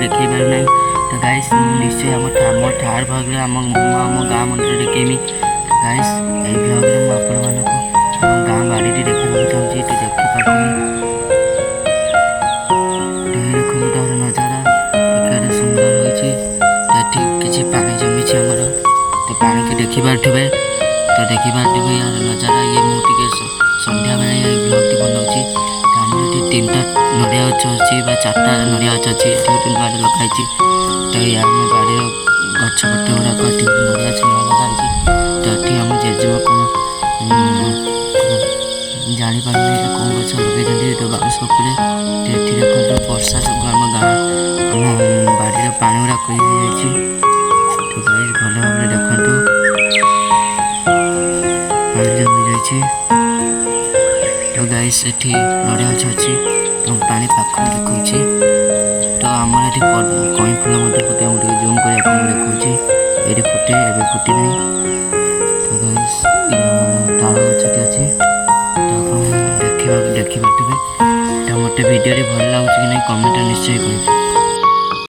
देखी पार ना। तो गाइस निश्चय आम थार भाग आम गाँ मंदिर देखेमी। गाइस ये ब्लॉग रे आपण गाँ बाड़ी देखा चाहिए तो देखिपारे देखो तार नजारा केड़े सुंदर होती। किसी पानी जमी आमर तो पानी के देखिपे तो देखिपे यार नजारा ये मुझे सन्ध्या बेले ये ब्लॉग टी बनाऊँगी। आमर ये 3टा नड़िया गच अच्छी 4टा नड़िया गच अच्छी गोटे बाड़ी लखाई। तो यार आम बाड़ी गच पटे गुड़ाक नड़िया छुआ लगे। तो ये आम जेजेमा कौन जापार कौन गच लगे तो बाउंस उपर देखो वर्षा सब आम गाँ आम बाड़ी पानी गुड़ा कई तो गाइस भल भाव देखु पानी जमी जाइए। तो गाइस ये नड़िया गच अच्छी तो पानी पाख देखा। तो आमर ये कई फूल मत फुटे मुझे जूम कर देखा ये फुटे एवं फुटी ना। तो गाइस ताल गछटी अच्छी तो देखिए तो मत भिडियो भल लगे कि नहीं कमेंट निश्चय करें।